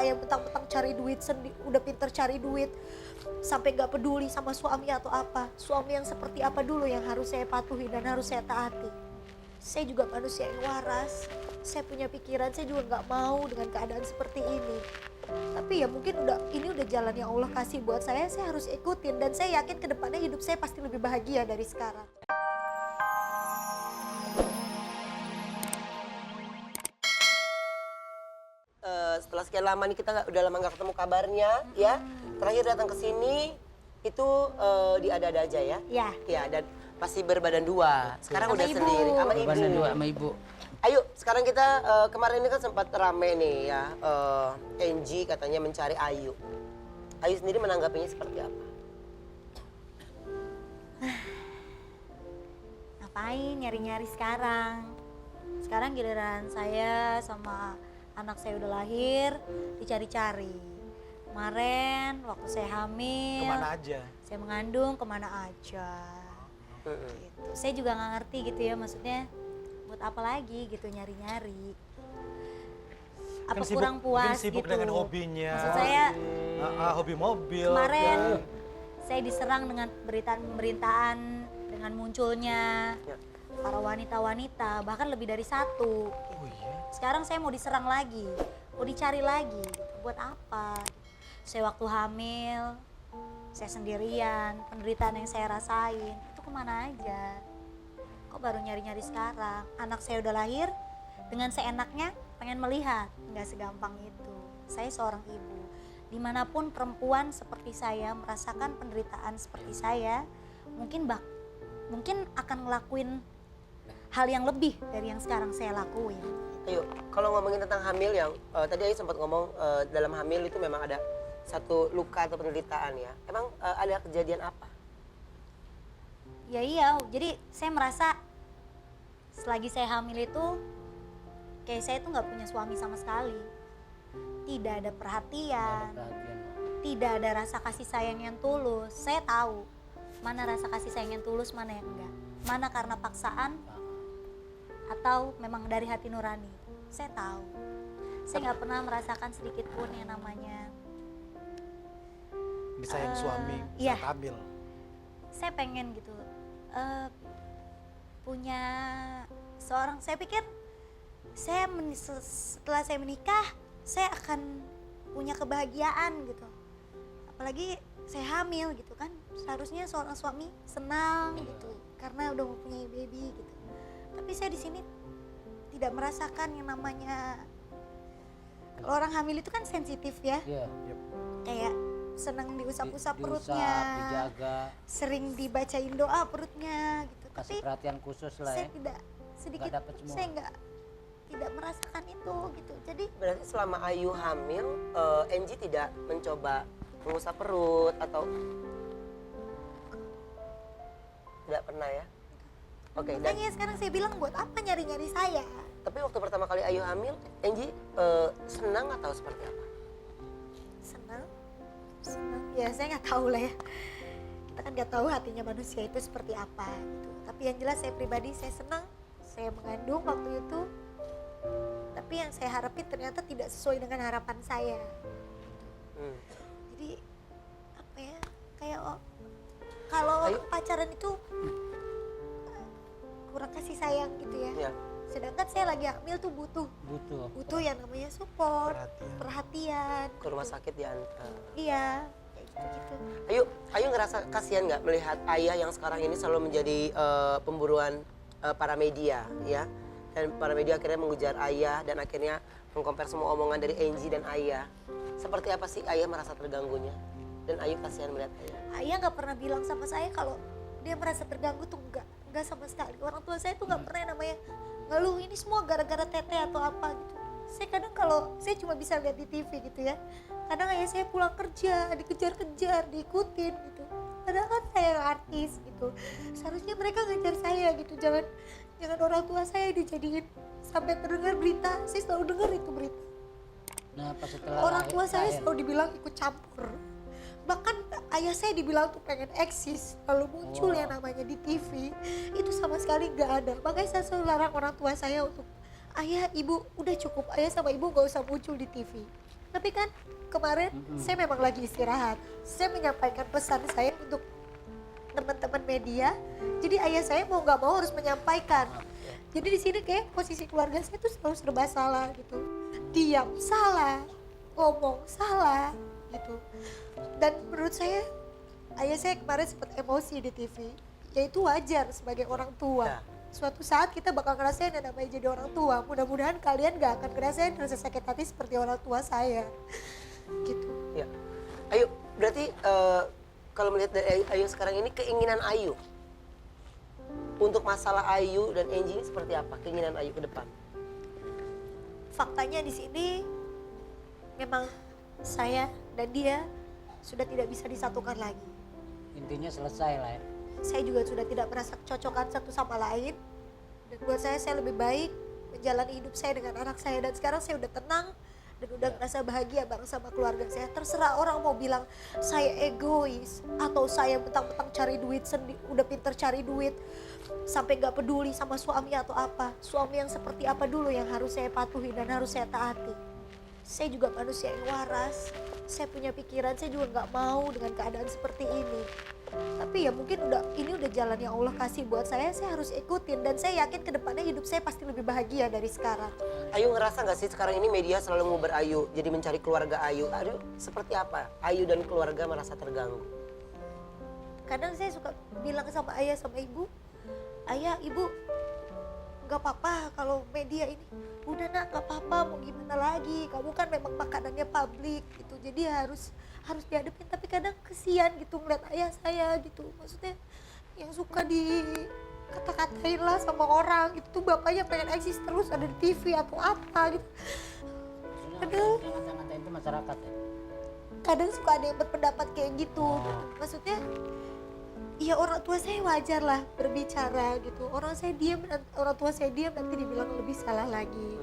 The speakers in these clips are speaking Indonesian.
kayak betang-betang cari duit sendiri, udah pinter cari duit sampai gak peduli sama suami atau apa. Suami yang seperti apa dulu yang harus saya patuhi dan harus saya taati. Saya juga manusia yang waras, saya punya pikiran, saya juga gak mau dengan keadaan seperti ini. Tapi ya mungkin ini udah jalan yang Allah kasih buat saya harus ikutin. Dan saya yakin kedepannya hidup saya pasti lebih bahagia dari sekarang. Setelah sekian lama nih kita udah lama nggak ketemu kabarnya, ya. Terakhir datang ke sini itu di ada-ada aja ya. Iya. Ya, dan masih berbadan dua. Sekarang Sama udah ibu. sendiri sama ibu. Berbadan dua sama ibu. Ayo, sekarang kita kemarin ini kan sempat rame nih ya. Angie katanya mencari Ayu. Ayu sendiri menanggapinya seperti apa? Ngapain nyari-nyari sekarang? Sekarang giliran saya sama anak saya udah lahir, dicari-cari. Kemarin waktu saya hamil, Kemana aja? saya mengandung kemana aja. Gitu. Saya juga nggak ngerti gitu ya, maksudnya buat apa lagi gitu nyari-nyari. Apa Kan kurang puas mungkin sibuk gitu. dengan hobinya. Maksud saya Hobi mobil. kemarin saya diserang dengan pemberitaan dengan munculnya Ya. para wanita-wanita, bahkan lebih dari satu. Oh iya. Sekarang saya mau diserang lagi, mau dicari lagi, gitu. Buat apa? Saya waktu hamil, saya sendirian, penderitaan yang saya rasain, itu kemana aja? Kok baru nyari-nyari sekarang? Anak saya udah lahir, dengan seenaknya pengen melihat, nggak segampang itu. Saya seorang ibu, dimanapun perempuan seperti saya merasakan penderitaan seperti saya, mungkin akan ngelakuin hal yang lebih dari yang sekarang saya lakuin. Ayo, kalau ngomongin tentang hamil yang tadi Ayu sempat ngomong dalam hamil itu memang ada satu luka atau penderitaan ya. Emang ada kejadian apa? Ya iya, jadi saya merasa selagi saya hamil itu kayak saya tuh nggak punya suami sama sekali. Tidak ada perhatian, tidak ada rasa kasih sayang yang tulus. Saya tahu mana rasa kasih sayang yang tulus, mana yang enggak. Mana karena paksaan atau memang dari hati nurani. Saya tahu. Saya nggak pernah merasakan sedikit pun yang namanya Disayang suami iya. saat hamil. Saya pengen gitu punya seorang, saya pikir setelah saya menikah saya akan punya kebahagiaan gitu, apalagi saya hamil gitu kan, seharusnya seorang suami senang gitu karena udah mempunyai baby gitu. Tapi saya di sini tidak merasakan yang namanya, kalau orang hamil itu kan sensitif ya, Iya. kayak senang diusap-usap Diusap, perutnya, dijaga, sering dibacain doa perutnya gitu. kasih Tapi perhatian khusus lah saya ya. tidak sedikit, Nggak dapet semua. saya tidak merasakan itu gitu. Jadi Berarti selama Ayu hamil, Angie tidak mencoba mengusap perut atau tidak pernah ya? Oke, dan makanya sekarang saya bilang buat apa nyari-nyari saya? tapi waktu pertama kali Ayu hamil, Angie senang atau seperti apa? Senang, ya saya nggak tahu lah ya. Kita kan nggak tahu hatinya manusia itu seperti apa gitu. Tapi yang jelas saya pribadi saya senang, saya mengandung waktu itu. Tapi yang saya harapin ternyata tidak sesuai dengan harapan saya. Jadi apa ya, kayak kalau Ayo. pacaran itu kurang kasih sayang gitu ya. Ya. Sedangkan saya lagi hamil tuh butuh yang namanya support, perhatian. Ke rumah sakit diantar. Iya, kayak gitu-gitu. Ayu ngerasa kasihan nggak melihat ayah yang sekarang ini selalu menjadi pemburuan para media ya, dan para media akhirnya mengejar ayah dan akhirnya mengkompar semua omongan dari Angie dan ayah. Seperti apa sih ayah merasa terganggunya dan Ayu kasihan melihat ayah? Ayah nggak pernah bilang sama saya kalau dia merasa terganggu tuh enggak sama sekali. Orang tua saya tuh nggak pernah yang namanya ngeluh ini semua gara-gara teteh atau apa gitu. Saya kadang kalau saya cuma bisa lihat di TV gitu ya. Kadang ayah saya pulang kerja dikejar-kejar, diikutin gitu. Padahal kan saya artis gitu. Seharusnya mereka ngejar saya gitu. Jangan orang tua saya dijadiin sampai terdengar berita. Saya selalu dengar itu berita. Nah, pas setelah Orang tua saya lahir, selalu dibilang ikut campur. Bahkan ayah saya dibilang tuh pengen eksis, lalu muncul yang namanya di TV. Itu sama sekali gak ada. Makanya saya selalu larang orang tua saya untuk, ayah, ibu, udah cukup. Ayah sama ibu gak usah muncul di TV. Tapi kan kemarin saya memang lagi istirahat. Saya menyampaikan pesan saya untuk teman-teman media. Jadi ayah saya mau nggak mau harus menyampaikan. Jadi di sini kayak posisi keluarga saya tuh selalu serba salah gitu. Diam salah, ngomong salah gitu. Dan menurut saya ayah saya kemarin sempat emosi di TV. Ya itu wajar sebagai orang tua. Ya. Suatu saat kita bakal ngerasain yang namanya jadi orang tua. Mudah-mudahan kalian gak akan ngerasain rasa sakit hati seperti orang tua saya. Gitu. Ya. Ayu, berarti kalau melihat dari Ayu sekarang ini, keinginan Ayu untuk masalah Ayu dan Angie ini seperti apa? Keinginan Ayu ke depan? Faktanya di sini memang saya dan dia sudah tidak bisa disatukan lagi. Intinya selesai lah ya. Saya juga sudah tidak merasa kecocokan satu sama lain. Dan buat saya lebih baik menjalani hidup saya dengan anak saya. Dan sekarang saya udah tenang dan udah ngerasa bahagia bareng sama keluarga saya. Terserah orang mau bilang saya egois atau saya mentang-mentang cari duit udah pinter cari duit sampai gak peduli sama suami atau apa. Suami yang seperti apa dulu yang harus saya patuhi dan harus saya taati. Saya juga manusia yang waras. Saya punya pikiran, saya juga gak mau dengan keadaan seperti ini. Tapi ya mungkin ini udah jalan yang Allah kasih buat saya harus ikutin. Dan saya yakin ke depannya hidup saya pasti lebih bahagia dari sekarang. Ayu ngerasa nggak sih sekarang ini media selalu nguber Ayu, jadi mencari keluarga Ayu. Ayu seperti apa? Ayu dan keluarga merasa terganggu. Kadang saya suka bilang sama ayah sama ibu, ayah ibu gak apa-apa kalau media ini. Udah nak gak apa-apa, mau gimana lagi. Kamu kan memang makanannya publik gitu, jadi harus dihadapin. Tapi kadang kesian gitu ngeliat ayah saya gitu. Maksudnya yang suka dikata-katain lah sama orang gitu. Tuh bapaknya pengen eksis terus ada di TV atau apa gitu. Kadang Yang ngata-ngatain itu masyarakat ya. kadang suka ada yang berpendapat kayak gitu. Maksudnya ya orang tua saya wajar lah berbicara gitu. Orang tua saya diam nanti dibilang lebih salah lagi.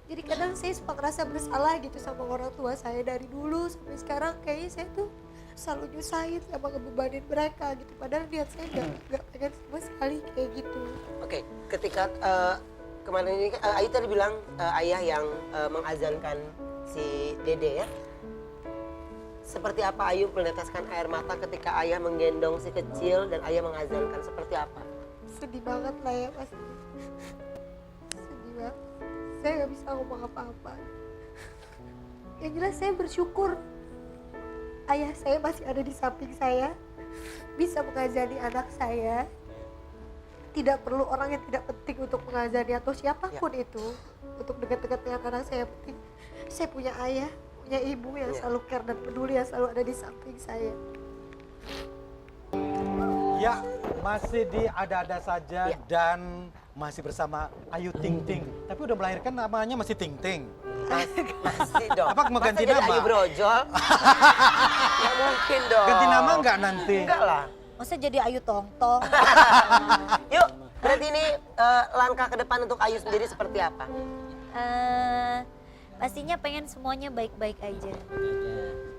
Jadi kadang saya suka ngerasa bersalah gitu sama orang tua saya dari dulu sampai sekarang. Kayaknya saya tuh selalu nyusahin sama ngebebanin mereka gitu. Padahal niat saya gak pengen sama sekali kayak gitu. Oke, ketika kemarin ini Ayu tadi bilang ayah yang mengazankan si Dede ya. Seperti apa Ayu meneteskan air mata ketika ayah menggendong si kecil dan ayah mengazankan, seperti apa? Sedih banget lah ya pasti. Sedih banget. Saya gak bisa ngomong apa-apa. Yang jelas saya bersyukur ayah saya masih ada di samping saya, bisa mengajari anak saya. Tidak perlu orang yang tidak penting untuk mengajari atau siapapun itu untuk dekat-dekat dengan anak saya. Penting saya punya ayah, punya ibu yang selalu care dan peduli, yang selalu ada di samping saya. Ya, masih di ada-ada saja Ya. dan masih bersama Ayu Ting Ting. Tapi udah melahirkan namanya masih Ting Ting. Masih dong. Apa mau Masa ganti jadi nama? Ayu brojol? Nggak mungkin dong. Ganti nama nggak nanti? Enggak lah. Masa jadi Ayu Tong Tong? Yuk, berarti ini langkah ke depan untuk Ayu sendiri seperti apa? Pastinya pengen semuanya baik-baik aja.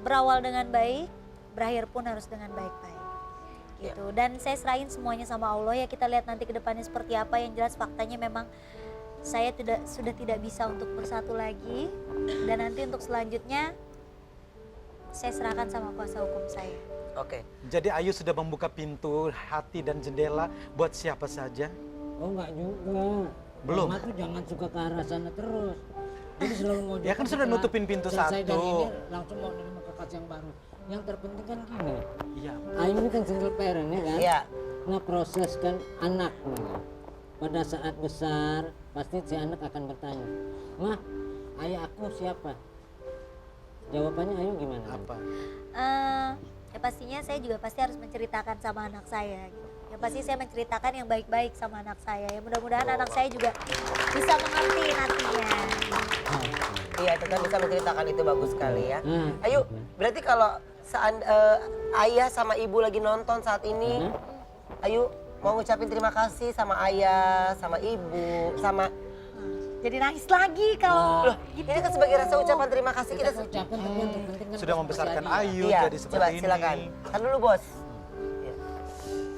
Berawal dengan baik, berakhir pun harus dengan baik-baik. Gitu. Dan saya serahin semuanya sama Allah, ya kita lihat nanti ke depannya seperti apa. Yang jelas faktanya memang saya sudah tidak bisa untuk bersatu lagi. Dan nanti untuk selanjutnya saya serahkan sama kuasa hukum saya. Oke. Jadi Ayu sudah membuka pintu hati dan jendela buat siapa saja? Oh enggak juga. Belum? Mama tuh jangan suka ke arah sana terus. Jadi selalu mau Ya kan sudah nutupin pintu selesai satu. dan ini langsung mau nerima kekasih yang baru. Yang terpenting kan gini. Iya. Ayu ini kan single parent ya kan? Iya. Ngeproses kan anak nih. Pada saat besar pasti si anak akan bertanya, "Mah, ayah aku siapa?" Jawabannya Ayu gimana? Apa? Ya pastinya saya juga pasti harus menceritakan sama anak saya. Gitu. Ya pasti saya menceritakan yang baik-baik sama anak saya. Ya mudah-mudahan anak saya juga bisa mengerti nantinya. Iya, kita bisa menceritakan itu bagus sekali ya. Hmm. Ayu, berarti kalau ayah sama ibu lagi nonton saat ini, Ayu mau ngucapin terima kasih sama ayah, sama ibu, sama... Jadi nangis lagi kalau Loh, ini kan sebagai rasa ucapan terima kasih kita... ucapkan tapi yang terpenting kan Sudah membesarkan Ayu Iya, jadi coba seperti ini. silakan. Kan dulu bos.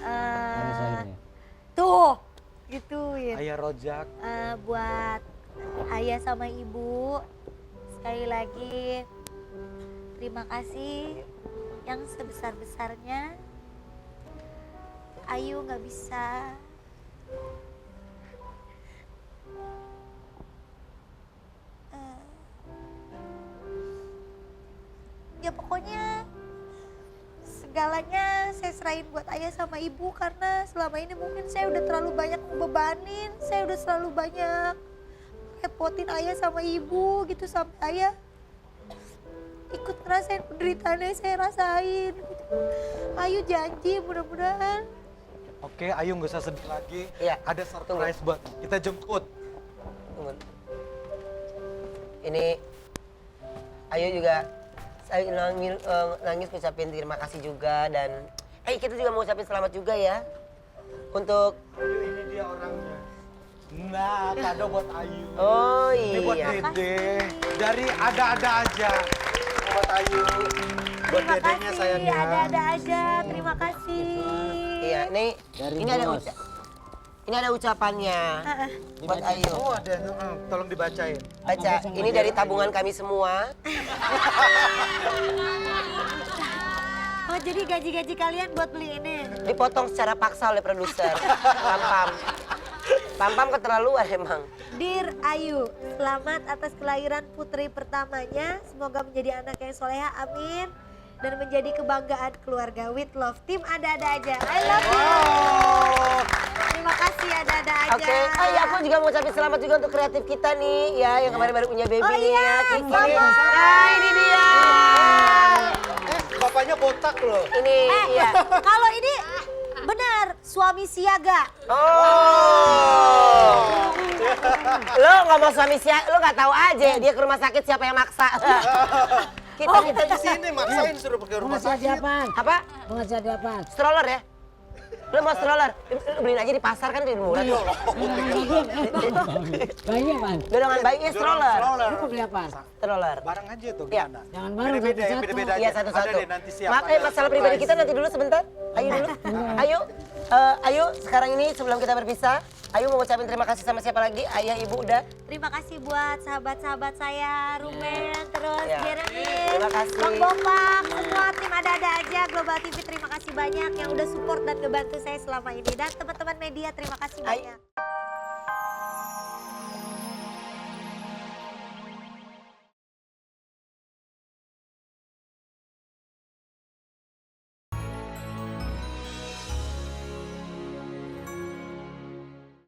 Manis lagi nih. tuh gituin. Ayah Rojak. Buat ayah sama ibu, sekali lagi terima kasih yang sebesar-besarnya. Ayu nggak bisa ya pokoknya segalanya saya serahin buat ayah sama ibu karena selama ini mungkin saya udah terlalu banyak ngebebanin, saya udah selalu banyak repotin ayah sama ibu gitu sampai ayah ikut ngerasain penderitaan yang saya rasain gitu. Ayu janji mudah-mudahan. Oke, Ayu nggak usah sedih lagi. Iya. Ada surprise buat kita jemput. Tunggu. Ini Ayu juga saya nangis ngucapin terima kasih juga dan kita juga mau ucapin selamat juga ya untuk Ayu ini dia orangnya. Nah, kado buat Ayu. oh Ini buat iya Dede. Dari ada-ada aja. Buat Ayu. Buat Terima dedenya kasih, sayangnya. ada-ada aja. Terima kasih. iya Dari ini bos. ini ada ucapannya buat Ayu. Oh, ada. Tolong dibacain. Baca, ini dari tabungan kami semua. Oh jadi gaji-gaji kalian buat beli ini? Dipotong secara paksa oleh produser. Pam-pam keterlaluan emang. Dear Ayu, selamat atas kelahiran putri pertamanya. Semoga menjadi anak yang soleha, amin. Dan menjadi kebanggaan keluarga with love. Tim ada-ada aja. I love you. Terima kasih ada-ada aja. Oke, iya aku juga mau ucapin selamat juga untuk kreatif kita nih ya yang kemarin baru punya baby Oh nih iya, ya. Kiki. sama. Nah, ini dia. Bapaknya botak loh. Ini iya. Kalau ini benar, suami siaga. Oh. Lo ngomong suami siapa, lo nggak tahu aja dia ke rumah sakit siapa yang maksa. kita Di sini maksain suruh pergi rumah Penghasilan sakit. apaan? apa? Penghasilan apaan? Stroller ya? Lo mau stroller? Lo beliin aja di pasar kan di murah tuh. Bayi apaan? Gedongan bayi stroller. Stroller. Lu mau beli apaan? Stroller. Barang aja tuh Iya. gimana? Jangan bareng Beda-beda ya, satu-satu. beda-beda aja. Iya satu-satu. Ada deh nanti siapa. Masalah pribadi kita nanti dulu sebentar. Ayo dulu. Ayo. Ayo sekarang ini sebelum kita berpisah, Ayu mau ucapin terima kasih sama siapa lagi? Ayah, ibu udah? Terima kasih buat sahabat-sahabat saya, Ruben, terus Ya. Jeremy, Terima kasih. Bang Bopak, semua tim ada-ada aja, Global TV terima kasih banyak yang udah support dan ngebantu saya selama ini. Dan teman-teman media terima kasih Ay- banyak.